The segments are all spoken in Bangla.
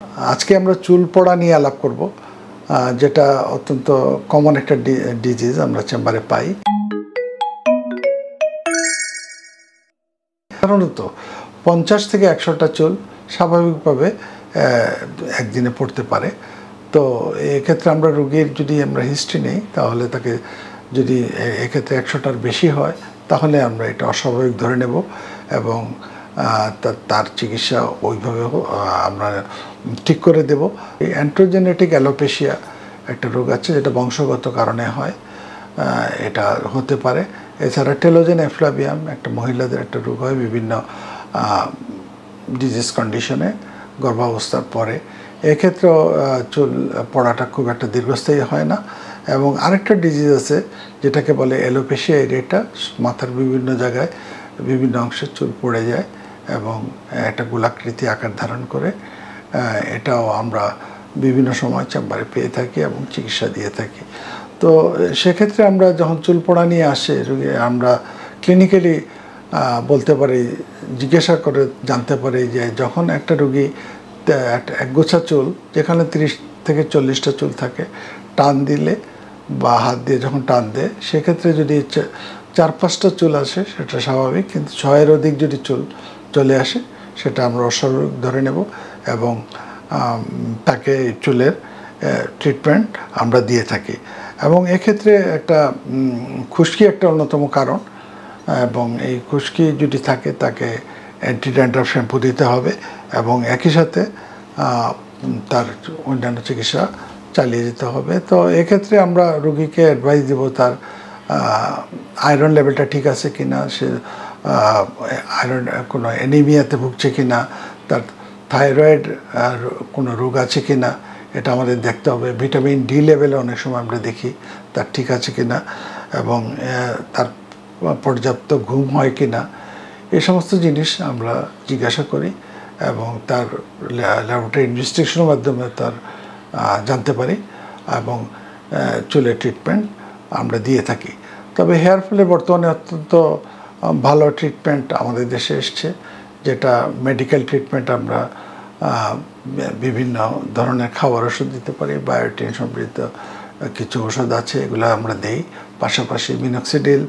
আজকে আমরা চুল পড়া নিয়ে আলাপ করব, যেটা অত্যন্ত কমন একটা ডিজিজ আমরা চেম্বারে পাই। সাধারণত 50 থেকে 100টা চুল স্বাভাবিকভাবে একদিনে পড়তে পারে। তো এক্ষেত্রে আমরা রোগীর যদি আমরা হিস্ট্রি নেই, তাহলে তাকে যদি এক্ষেত্রে 100টার বেশি হয়, তাহলে আমরা এটা অস্বাভাবিক ধরে নেব এবং তার চিকিৎসা ওইভাবে আমরা ঠিক করে দেব। এই অ্যান্ড্রোজেনেটিক অ্যালোপেশিয়া একটা রোগ আছে, যেটা বংশগত কারণে হয়, এটা হতে পারে। এছাড়া টেলোজেন এফ্লাভিয়াম একটা মহিলাদের একটা রোগ হয় বিভিন্ন ডিজিজ কন্ডিশনে গর্ভাবস্থার পরে। এক্ষেত্রেও চুল পড়াটা খুব একটা দীর্ঘস্থায়ী হয় না। এবং আরেকটা ডিজিজ আছে যেটাকে বলে অ্যালোপেশিয়া এরিয়েটা, মাথার বিভিন্ন জায়গায় বিভিন্ন অংশে চুল পড়ে যায় এবং একটা গোলাকৃতি আকার ধারণ করে। এটাও আমরা বিভিন্ন সময় চেম্বারে পেয়ে থাকি এবং চিকিৎসা দিয়ে থাকি। তো সেক্ষেত্রে আমরা যখন চুল পড়া নিয়ে আসে রোগী, আমরা ক্লিনিক্যালি বলতে পারি, জিজ্ঞাসা করে জানতে পারি যে যখন একটা রোগী একগোছা চুল, যেখানে 30 থেকে 40টা চুল থাকে, টান দিলে বা হাত দিয়ে যখন টান দেয়, সেক্ষেত্রে যদি 4-5টা চুল আসে সেটা স্বাভাবিক, কিন্তু 6-এর অধিক যদি চুল চলে আসে সেটা আমরা অস্বাভাবিক ধরে নেব এবং তাকে চুলের ট্রিটমেন্ট আমরা দিয়ে থাকি। এবং এক্ষেত্রে একটা খুশকি একটা অন্যতম কারণ, এবং এই খুশকি যদি থাকে তাকে অ্যান্টি ড্যান্ড্রাফ শ্যাম্পু দিতে হবে এবং একই সাথে তার অন্যান্য চিকিৎসা চালিয়ে যেতে হবে। তো এক্ষেত্রে আমরা রোগীকে অ্যাডভাইস দেব তার আয়রন লেভেলটা ঠিক আছে কিনা, সে আয়রন কোনো অ্যানিমিয়াতে ভুগছে কিনা, তার থাইরয়েড কোনো রোগ আছে কিনা এটা আমাদের দেখতে হবে। ভিটামিন ডি লেভেলে অনেক সময় আমরা দেখি তার ঠিক আছে কিনা, এবং তার পর্যাপ্ত ঘুম হয় কিনা, এই সমস্ত জিনিস আমরা জিজ্ঞাসা করি এবং তার ল্যাবরেটরি ইনভেস্টিগেশনের মাধ্যমে তার জানতে পারি এবং চুলের ট্রিটমেন্ট আমরা দিয়ে থাকি। তবে হেয়ার ফলে বর্তমানে অত্যন্ত ভালো ট্রিটমেন্ট আমাদের দেশে এসছে, যেটা মেডিকেল ট্রিটমেন্ট। আমরা বিভিন্ন ধরনের খাবার ওষুধ দিতে পারি, বায়োটিন সমৃদ্ধ কিছু ওষুধ আছে, এগুলো আমরা দিই। পাশাপাশি মিনক্সিডিল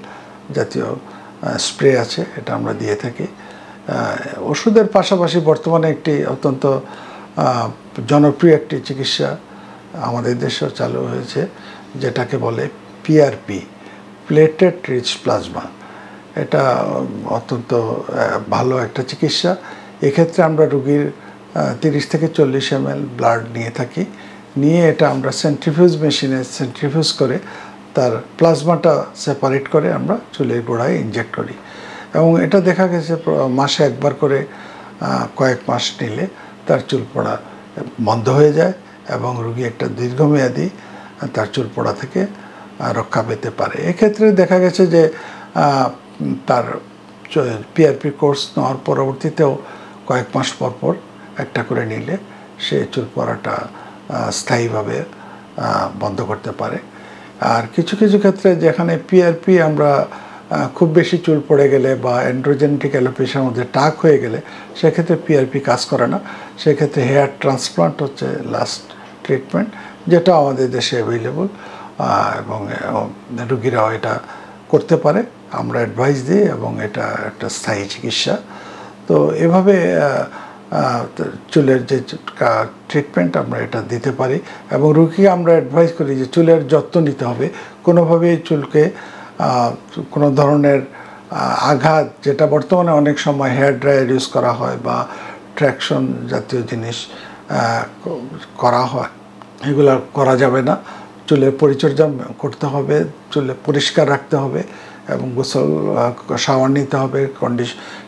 জাতীয় স্প্রে আছে, এটা আমরা দিয়ে থাকি। ওষুধের পাশাপাশি বর্তমানে একটি অত্যন্ত জনপ্রিয় একটি চিকিৎসা আমাদের দেশেও চালু হয়েছে, যেটাকে বলে পিআরপি, প্লেটেড রিচ প্লাজমা। এটা অত্যন্ত ভালো একটা চিকিৎসা। এক্ষেত্রে আমরা রোগীর 30 থেকে 40 ml ব্লাড নিয়ে থাকি, নিয়ে এটা আমরা সেন্ট্রিফিউজ মেশিনে সেন্ট্রিফিউজ করে তার প্লাজমাটা সেপারেট করে আমরা চুলের গোড়ায় ইনজেক্ট করি। এবং এটা দেখা গেছে মাসে একবার করে কয়েক মাস নিলে তার চুল পড়া বন্ধ হয়ে যায় এবং রোগী একটা দীর্ঘমেয়াদী তার চুল পড়া থেকে রক্ষা পেতে পারে। এক্ষেত্রে দেখা গেছে যে তার পিআরপি কোর্স নেওয়ার পরবর্তীতেও কয়েক মাস পর পর একটা করে নিলে সে চুল পড়াটা স্থায়ীভাবে বন্ধ করতে পারে। আর কিছু কিছু ক্ষেত্রে যেখানে পিআরপি আমরা খুব বেশি চুল পড়ে গেলে বা অ্যান্ড্রোজেনেটিক অ্যালোপেশিয়ার মধ্যে টাক হয়ে গেলে, সেক্ষেত্রে পিআরপি কাজ করে না। সেক্ষেত্রে হেয়ার ট্রান্সপ্লান্ট হচ্ছে লাস্ট ট্রিটমেন্ট, যেটা আমাদের দেশে অ্যাভেলেবল এবং রোগীরাও এটা করতে পারে। আমরা অ্যাডভাইস দিই এবং এটা একটা স্থায়ী চিকিৎসা। তো এভাবে চুলের যে ট্রিটমেন্ট আমরা এটা দিতে পারি এবং রোগীকে আমরা অ্যাডভাইস করি যে চুলের যত্ন নিতে হবে। কোনোভাবেই চুলকে কোনো ধরনের আঘাত, যেটা বর্তমানে অনেক সময় হেয়ার ড্রায়ার ইউজ করা হয় বা ট্র্যাকশন জাতীয় জিনিস করা হয়, এগুলো করা যাবে না। চুলের পরিচর্যা করতে হবে, চুলে পরিষ্কার রাখতে হবে এবং গোসল শাওয়ার নিতে হবে,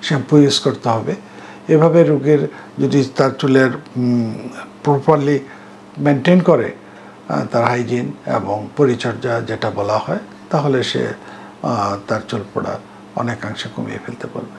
শ্যাম্পু ইউজ করতে হবে। এভাবে রোগীর যদি তার চুলের প্রপারলি মেনটেন করে তার হাইজিন এবং পরিচর্যা যেটা বলা হয়, তাহলে সে তার চুল পড়া অনেকাংশে কমিয়ে ফেলতে পারবে।